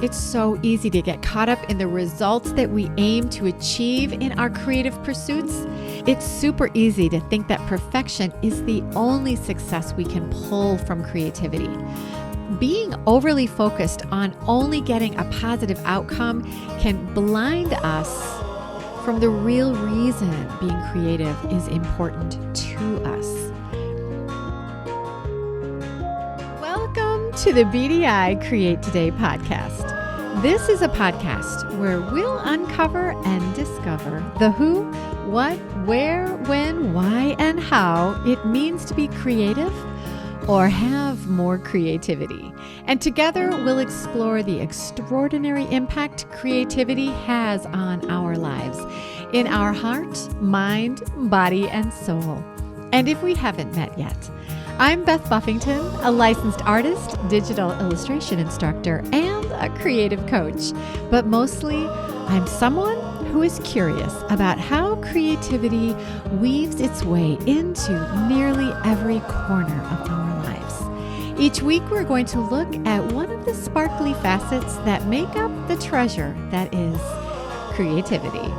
It's so easy to get caught up in the results that we aim to achieve in our creative pursuits. It's super easy to think that perfection is the only success we can pull from creativity. Being overly focused on only getting a positive outcome can blind us from the real reason being creative is important to us. Welcome to the BDI Create Today podcast. This is a podcast where we'll uncover and discover the who, what, where, when, why, and how it means to be creative or have more creativity. And together we'll explore the extraordinary impact creativity has on our lives, in our heart, mind, body, and soul. And if we haven't met yet, I'm Beth Buffington, a licensed artist, digital illustration instructor, and a creative coach. But mostly, I'm someone who is curious about how creativity weaves its way into nearly every corner of our lives. Each week, we're going to look at one of the sparkly facets that make up the treasure that is creativity.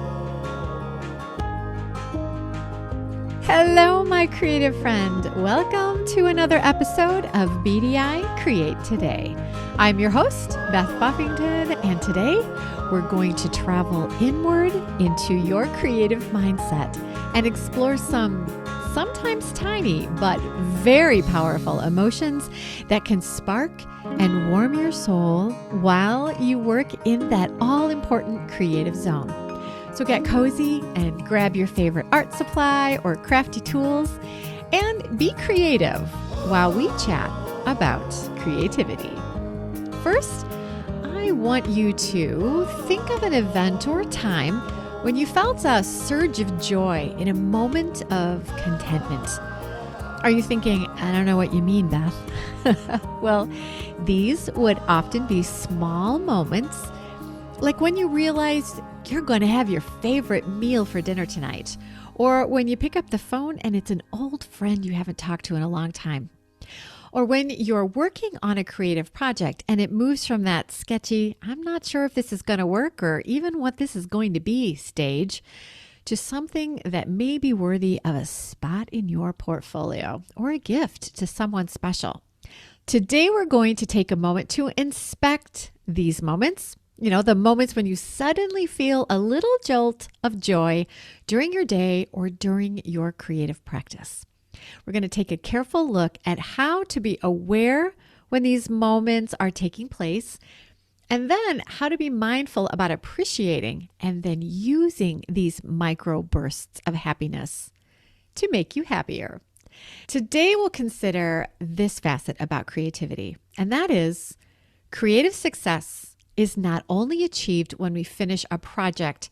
Hello, my creative friend. Welcome to another episode of BDI Create Today. I'm your host, Beth Buffington, and today we're going to travel inward into your creative mindset and explore some sometimes tiny but very powerful emotions that can spark and warm your soul while you work in that all-important creative zone. So get cozy and grab your favorite art supply or crafty tools and be creative while we chat about creativity. First, I want you to think of an event or time when you felt a surge of joy in a moment of contentment. Are you thinking, I don't know what you mean, Beth? Well, these would often be small moments, like when you realize you're going to have your favorite meal for dinner tonight, or when you pick up the phone and it's an old friend you haven't talked to in a long time, or when you're working on a creative project and it moves from that sketchy, I'm not sure if this is going to work or even what this is going to be stage, to something that may be worthy of a spot in your portfolio or a gift to someone special. Today, we're going to take a moment to inspect these moments. You know, the moments when you suddenly feel a little jolt of joy during your day or during your creative practice. We're going to take a careful look at how to be aware when these moments are taking place, and then how to be mindful about appreciating and then using these micro bursts of happiness to make you happier. Today, we'll consider this facet about creativity, and that is creative success is not only achieved when we finish a project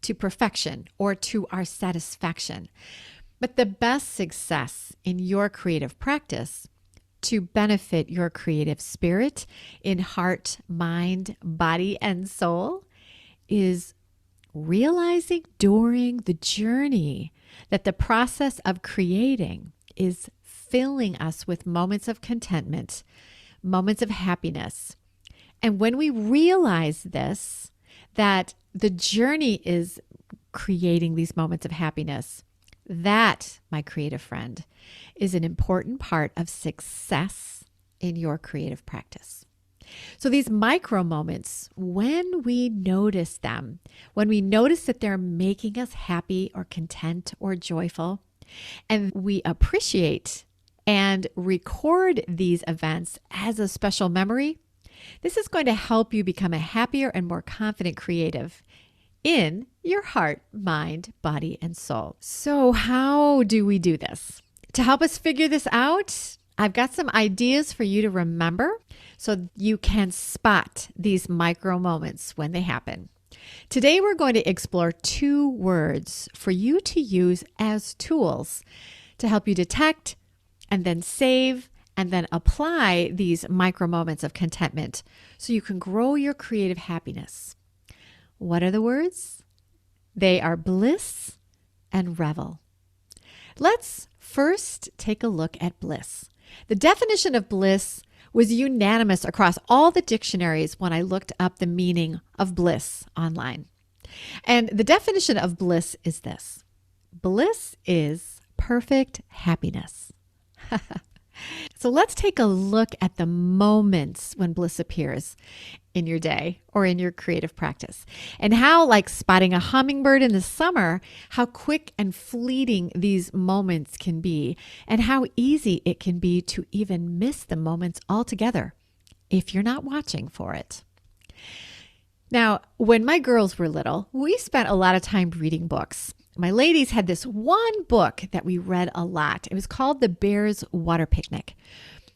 to perfection or to our satisfaction, but the best success in your creative practice to benefit your creative spirit in heart, mind, body, and soul is realizing during the journey that the process of creating is filling us with moments of contentment, moments of happiness. And when we realize this, that the journey is creating these moments of happiness, that, my creative friend, is an important part of success in your creative practice. So these micro moments, when we notice them, when we notice that they're making us happy or content or joyful, and we appreciate and record these events as a special memory, this is going to help you become a happier and more confident creative in your heart, mind, body, and soul. So how do we do this? To help us figure this out, I've got some ideas for you to remember so you can spot these micro moments when they happen. Today, we're going to explore 2 words for you to use as tools to help you detect and then save and then apply these micro moments of contentment so you can grow your creative happiness. What are the words? They are bliss and revel. Let's first take a look at bliss. The definition of bliss was unanimous across all the dictionaries when I looked up the meaning of bliss online. And the definition of bliss is this: bliss is perfect happiness. So let's take a look at the moments when bliss appears in your day or in your creative practice, and how, like spotting a hummingbird in the summer, how quick and fleeting these moments can be, and how easy it can be to even miss the moments altogether if you're not watching for it. Now, when my girls were little, we spent a lot of time reading books. My ladies had this one book that we read a lot. It was called The Bear's Water Picnic.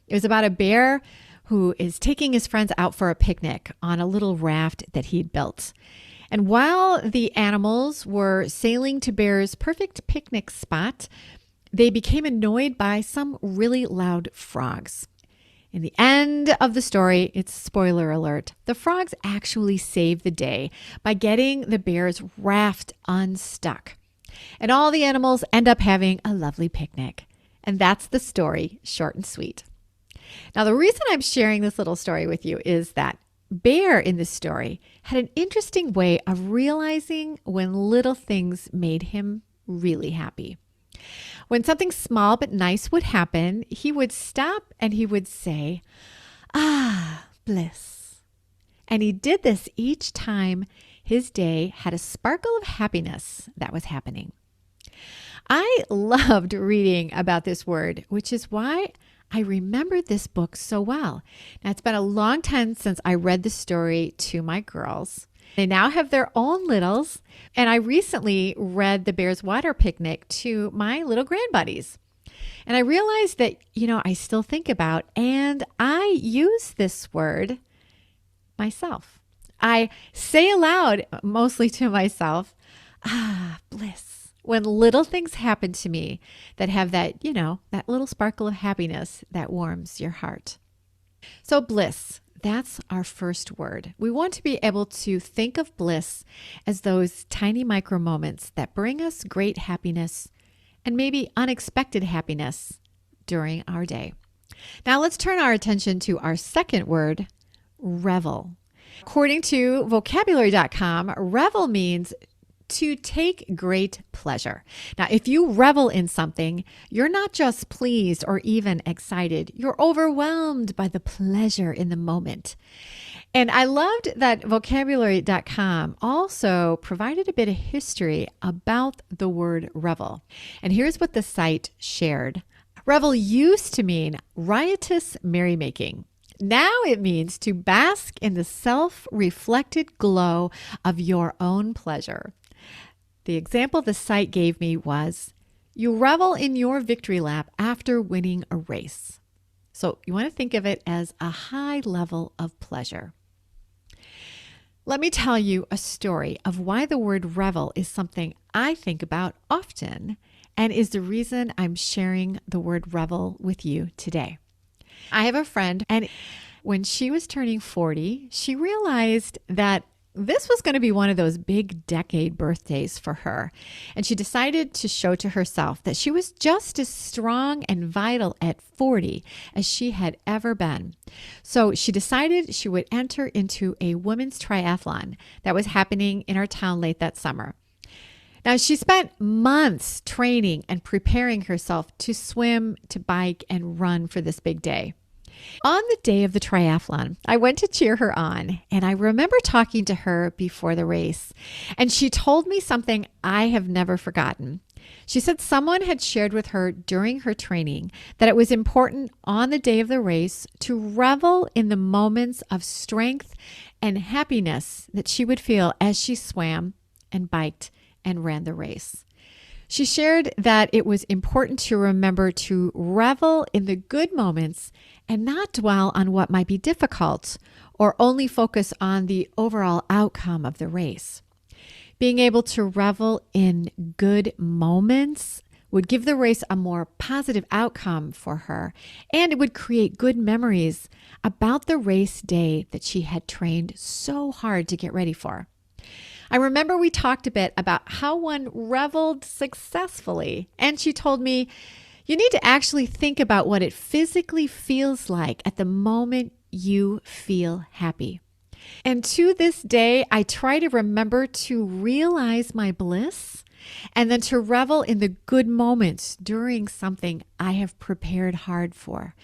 It was about a bear who is taking his friends out for a picnic on a little raft that he'd built. And while the animals were sailing to Bear's perfect picnic spot, they became annoyed by some really loud frogs. In the end of the story, it's spoiler alert, the frogs actually saved the day by getting the bear's raft unstuck. And all the animals end up having a lovely picnic. And that's the story, short and sweet. Now, the reason I'm sharing this little story with you is that Bear in this story had an interesting way of realizing when little things made him really happy. When something small but nice would happen, he would stop and he would say, "Ah, bliss." And he did this each time his day had a sparkle of happiness that was happening. I loved reading about this word, which is why I remembered this book so well. Now, it's been a long time since I read the story to my girls. They now have their own littles, and I recently read The Bear's Water Picnic to my little grandbuddies. And I realized that, I still think about and I use this word myself. I say aloud, mostly to myself, "Ah, bliss," when little things happen to me that have that, that little sparkle of happiness that warms your heart. So bliss, that's our first word. We want to be able to think of bliss as those tiny micro moments that bring us great happiness and maybe unexpected happiness during our day. Now let's turn our attention to our second word, revel. According to vocabulary.com, revel means to take great pleasure. Now, if you revel in something, you're not just pleased or even excited. You're overwhelmed by the pleasure in the moment. And I loved that vocabulary.com also provided a bit of history about the word revel. And here's what the site shared. Revel used to mean riotous merrymaking. Now it means to bask in the self-reflected glow of your own pleasure. The example the site gave me was, you revel in your victory lap after winning a race. So you want to think of it as a high level of pleasure. Let me tell you a story of why the word revel is something I think about often and is the reason I'm sharing the word revel with you today. I have a friend, and when she was turning 40, she realized that this was going to be one of those big decade birthdays for her. And she decided to show to herself that she was just as strong and vital at 40 as she had ever been. So she decided she would enter into a women's triathlon that was happening in our town late that summer. Now, she spent months training and preparing herself to swim, to bike, and run for this big day. On the day of the triathlon, I went to cheer her on, and I remember talking to her before the race, and she told me something I have never forgotten. She said someone had shared with her during her training that it was important on the day of the race to revel in the moments of strength and happiness that she would feel as she swam and biked and ran the race. She shared that it was important to remember to revel in the good moments and not dwell on what might be difficult or only focus on the overall outcome of the race. Being able to revel in good moments would give the race a more positive outcome for her, and it would create good memories about the race day that she had trained so hard to get ready for. I remember we talked a bit about how one reveled successfully, and she told me You need to actually think about what it physically feels like at the moment you feel happy. And to this day, I try to remember to realize my bliss and then to revel in the good moments during something I have prepared hard for.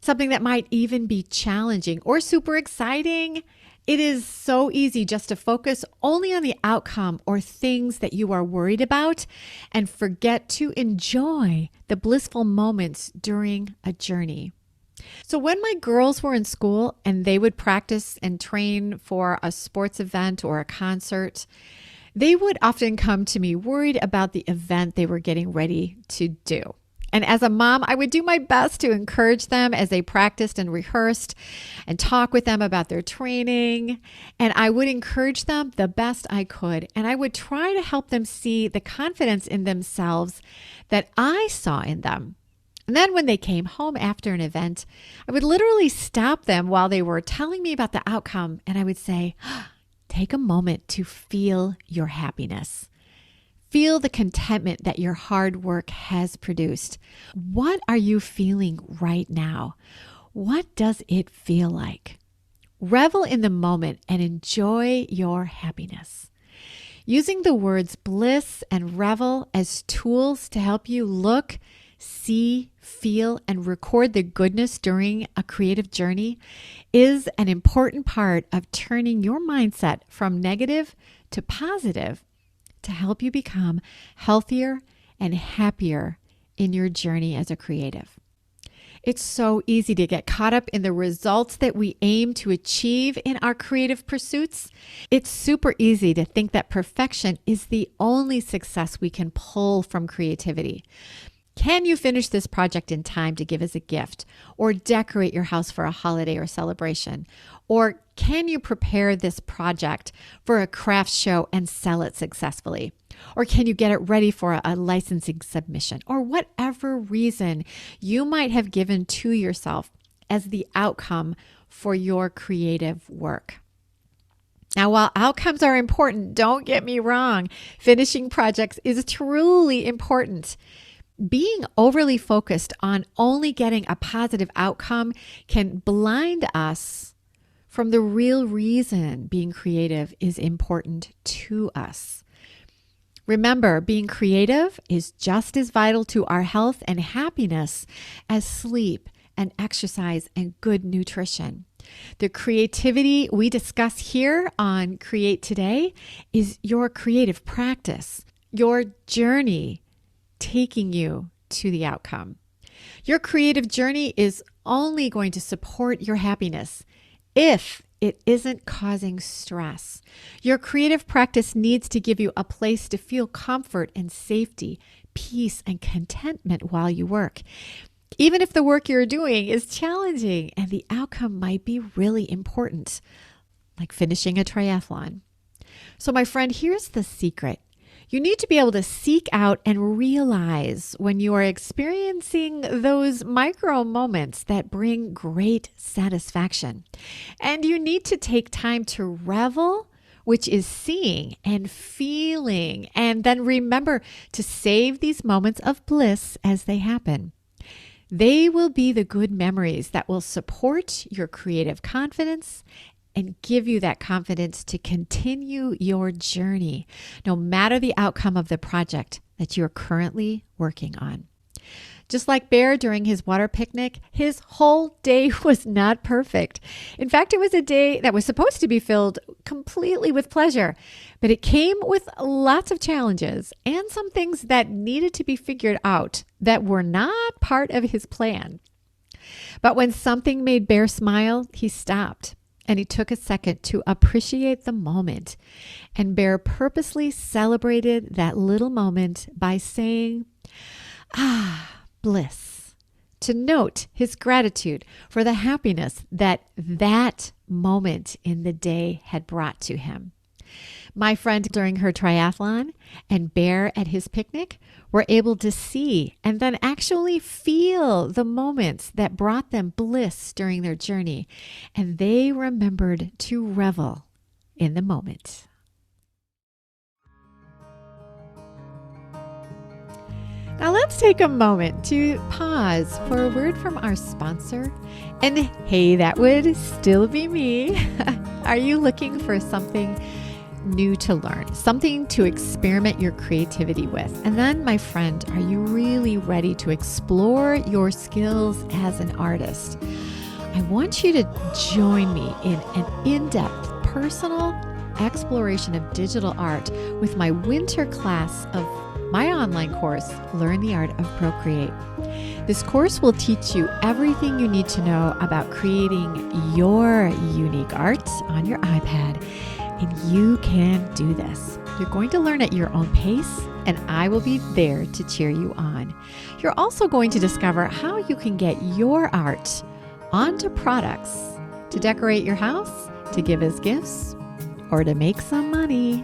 Something that might even be challenging or super exciting. It is so easy just to focus only on the outcome or things that you are worried about and forget to enjoy the blissful moments during a journey. So when my girls were in school and they would practice and train for a sports event or a concert, they would often come to me worried about the event they were getting ready to do. And as a mom, I would do my best to encourage them as they practiced and rehearsed and talk with them about their training. And I would encourage them the best I could. And I would try to help them see the confidence in themselves that I saw in them. And then when they came home after an event, I would literally stop them while they were telling me about the outcome. And I would say, take a moment to feel your happiness. Feel the contentment that your hard work has produced. What are you feeling right now? What does it feel like? Revel in the moment and enjoy your happiness. Using the words bliss and revel as tools to help you look, see, feel, and record the goodness during a creative journey is an important part of turning your mindset from negative to positive to help you become healthier and happier in your journey as a creative. It's so easy to get caught up in the results that we aim to achieve in our creative pursuits. It's super easy to think that perfection is the only success we can pull from creativity. Can you finish this project in time to give as a gift or decorate your house for a holiday or celebration? Or can you prepare this project for a craft show and sell it successfully? Or can you get it ready for a licensing submission? Or whatever reason you might have given to yourself as the outcome for your creative work. Now, while outcomes are important, don't get me wrong, finishing projects is truly important. Being overly focused on only getting a positive outcome can blind us from the real reason being creative is important to us. Remember, being creative is just as vital to our health and happiness as sleep and exercise and good nutrition. The creativity we discuss here on Create Today is your creative practice, your journey taking you to the outcome. Your creative journey is only going to support your happiness if it isn't causing stress. Your creative practice needs to give you a place to feel comfort and safety, peace and contentment while you work. Even if the work you're doing is challenging and the outcome might be really important, like finishing a triathlon. So my friend, here's the secret. You need to be able to seek out and realize when you are experiencing those micro moments that bring great satisfaction. And you need to take time to revel, which is seeing and feeling, and then remember to save these moments of bliss as they happen. They will be the good memories that will support your creative confidence and give you that confidence to continue your journey, no matter the outcome of the project that you're currently working on. Just like Bear during his water picnic, his whole day was not perfect. In fact, it was a day that was supposed to be filled completely with pleasure, but it came with lots of challenges and some things that needed to be figured out that were not part of his plan. But when something made Bear smile, he stopped. And he took a second to appreciate the moment. And Bear purposely celebrated that little moment by saying, bliss, to note his gratitude for the happiness that that moment in the day had brought to him. My friend during her triathlon and Bear at his picnic were able to see and then actually feel the moments that brought them bliss during their journey. And they remembered to revel in the moment. Now let's take a moment to pause for a word from our sponsor. And hey, that would still be me. Are you looking for something new to learn, something to experiment your creativity with? And then, my friend, are you really ready to explore your skills as an artist? I want you to join me in an in-depth personal exploration of digital art with my winter class of my online course, Learn the Art of Procreate. This course will teach you everything you need to know about creating your unique art on your iPad, and you can do this. You're going to learn at your own pace, and I will be there to cheer you on. You're also going to discover how you can get your art onto products to decorate your house, to give as gifts, or to make some money.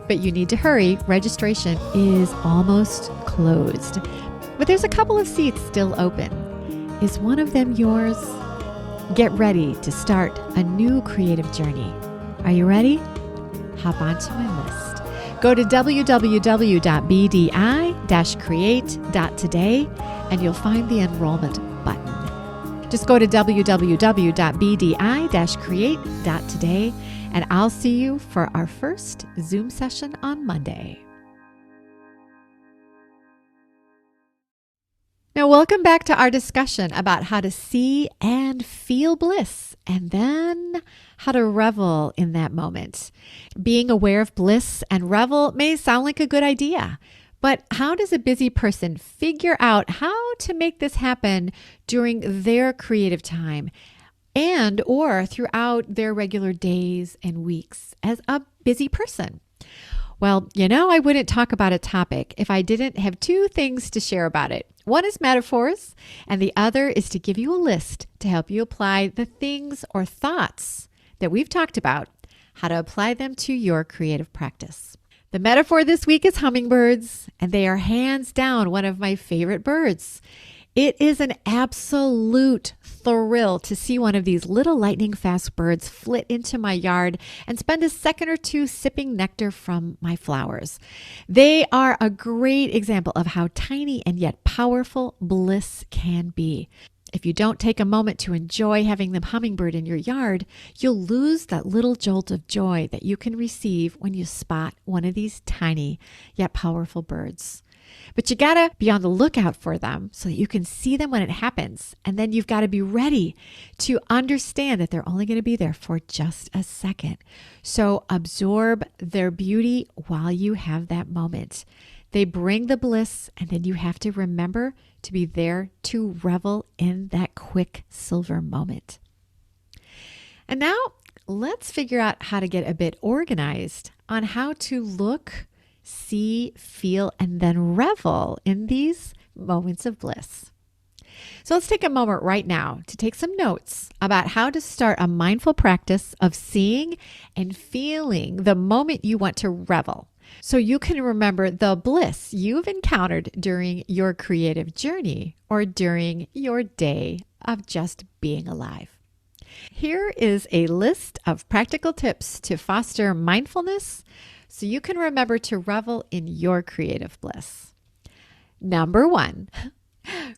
But you need to hurry. Registration is almost closed. But there's a couple of seats still open. Is one of them yours? Get ready to start a new creative journey. Are you ready? Hop onto my list. Go to www.bdi-create.today and you'll find the enrollment button. Just go to www.bdi-create.today and I'll see you for our first Zoom session on Monday. Now, welcome back to our discussion about how to see and feel bliss, and then how to revel in that moment. Being aware of bliss and revel may sound like a good idea, but how does a busy person figure out how to make this happen during their creative time and or throughout their regular days and weeks as a busy person? Well, I wouldn't talk about a topic if I didn't have two things to share about it. One is metaphors, and the other is to give you a list to help you apply the things or thoughts that we've talked about, how to apply them to your creative practice. The metaphor this week is hummingbirds, and they are hands down one of my favorite birds. It is an absolute thrill to see one of these little lightning-fast birds flit into my yard and spend a second or two sipping nectar from my flowers. They are a great example of how tiny and yet powerful bliss can be. If you don't take a moment to enjoy having the hummingbird in your yard, you'll lose that little jolt of joy that you can receive when you spot one of these tiny yet powerful birds. But you gotta be on the lookout for them so that you can see them when it happens. And then you've got to be ready to understand that they're only going to be there for just a second. So absorb their beauty while you have that moment. They bring the bliss, and then you have to remember to be there to revel in that quick silver moment. And now let's figure out how to get a bit organized on how to look, see, feel, and then revel in these moments of bliss. So let's take a moment right now to take some notes about how to start a mindful practice of seeing and feeling the moment you want to revel, so you can remember the bliss you've encountered during your creative journey or during your day of just being alive. Here is a list of practical tips to foster mindfulness so you can remember to revel in your creative bliss. Number 1,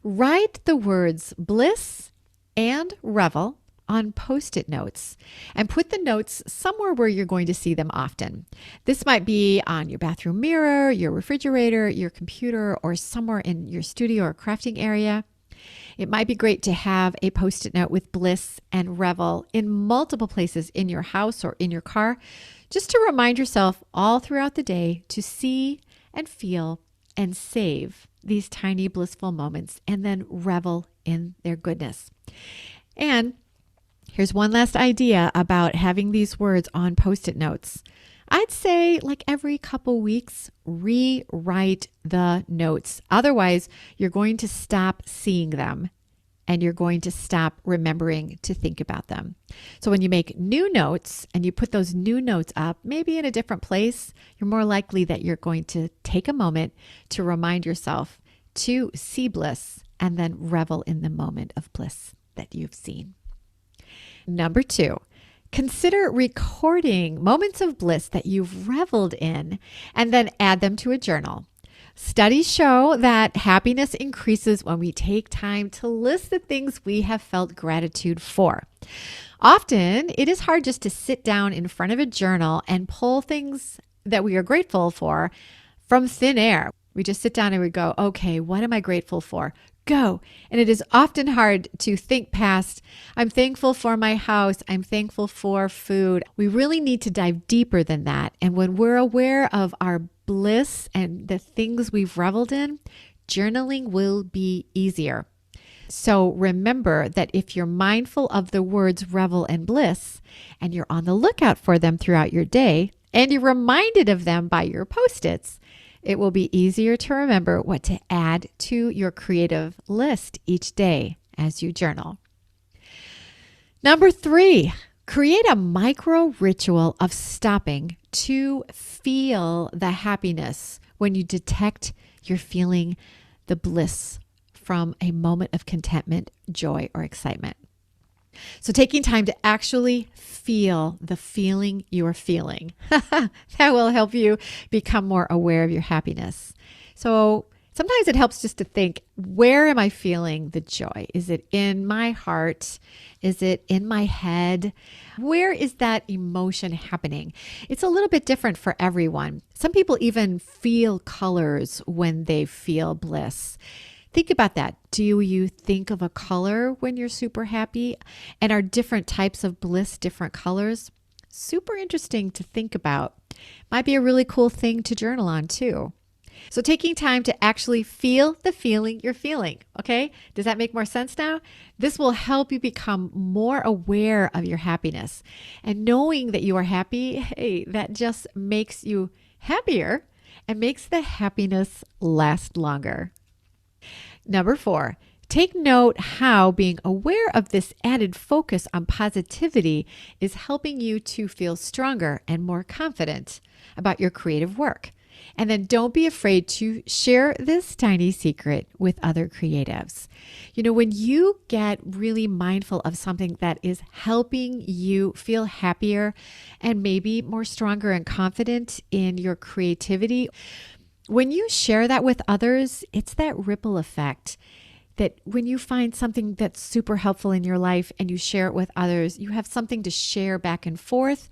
write the words bliss and revel on Post-it notes and put the notes somewhere where you're going to see them often. This might be on your bathroom mirror, your refrigerator, your computer, or somewhere in your studio or crafting area. It might be great to have a Post-it note with bliss and revel in multiple places in your house or in your car, just to remind yourself all throughout the day to see and feel and save these tiny blissful moments and then revel in their goodness. And here's one last idea about having these words on Post-it notes. I'd say like every couple weeks, rewrite the notes. Otherwise, you're going to stop seeing them and you're going to stop remembering to think about them. So when you make new notes and you put those new notes up, maybe in a different place, you're more likely that you're going to take a moment to remind yourself to see bliss and then revel in the moment of bliss that you've seen. Number 2, consider recording moments of bliss that you've reveled in and then add them to a journal. Studies show that happiness increases when we take time to list the things we have felt gratitude for. Often, it is hard just to sit down in front of a journal and pull things that we are grateful for from thin air. We just sit down and we go, okay, what am I grateful for? Go. And it is often hard to think past, I'm thankful for my house. I'm thankful for food. We really need to dive deeper than that. And when we're aware of our bliss and the things we've reveled in, journaling will be easier. So remember that if you're mindful of the words revel and bliss, and you're on the lookout for them throughout your day, and you're reminded of them by your Post-its, it will be easier to remember what to add to your creative list each day as you journal. Number 3, create a micro ritual of stopping to feel the happiness when you detect you're feeling the bliss from a moment of contentment, joy, or excitement. So taking time to actually feel the feeling you're feeling, that will help you become more aware of your happiness. So sometimes it helps just to think, where am I feeling the joy? Is it in my heart? Is it in my head? Where is that emotion happening? It's a little bit different for everyone. Some people even feel colors when they feel bliss. Think about that. Do you think of a color when you're super happy? And are different types of bliss different colors? Super interesting to think about. Might be a really cool thing to journal on too. So taking time to actually feel the feeling you're feeling, okay? Does that make more sense now? This will help you become more aware of your happiness. And knowing that you are happy, hey, that just makes you happier and makes the happiness last longer. Number 4, take note how being aware of this added focus on positivity is helping you to feel stronger and more confident about your creative work. And then don't be afraid to share this tiny secret with other creatives. You know, when you get really mindful of something that is helping you feel happier and maybe more stronger and confident in your creativity, when you share that with others, it's that ripple effect that when you find something that's super helpful in your life and you share it with others, you have something to share back and forth.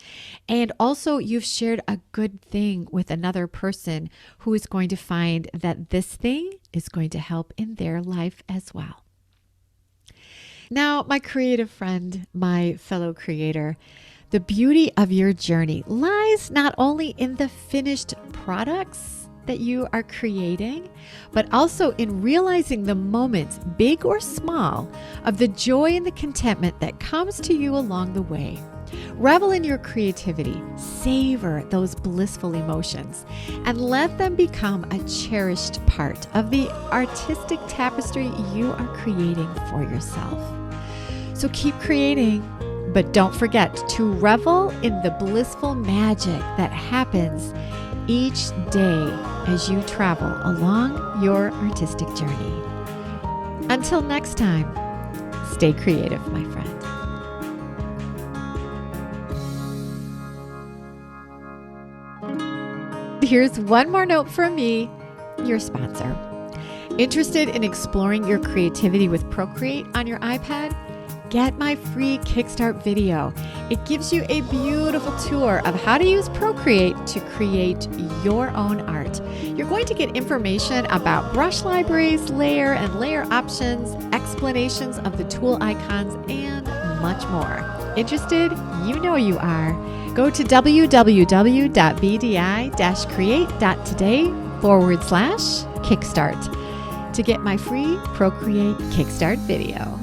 And also you've shared a good thing with another person who is going to find that this thing is going to help in their life as well. Now, my creative friend, my fellow creator, the beauty of your journey lies not only in the finished products that you are creating, but also in realizing the moments, big or small, of the joy and the contentment that comes to you along the way. Revel in your creativity, savor those blissful emotions, and let them become a cherished part of the artistic tapestry you are creating for yourself. So keep creating, but don't forget to revel in the blissful magic that happens each day as you travel along your artistic journey. Until next time, stay creative, my friend. Here's one more note from me, your sponsor. Interested in exploring your creativity with Procreate on your iPad? Get my free Kickstart video. It gives you a beautiful tour of how to use Procreate to create your own art. You're going to get information about brush libraries, layer and layer options, explanations of the tool icons, and much more. Interested? You know you are. Go to www.bdi-create.today/Kickstart to get my free Procreate Kickstart video.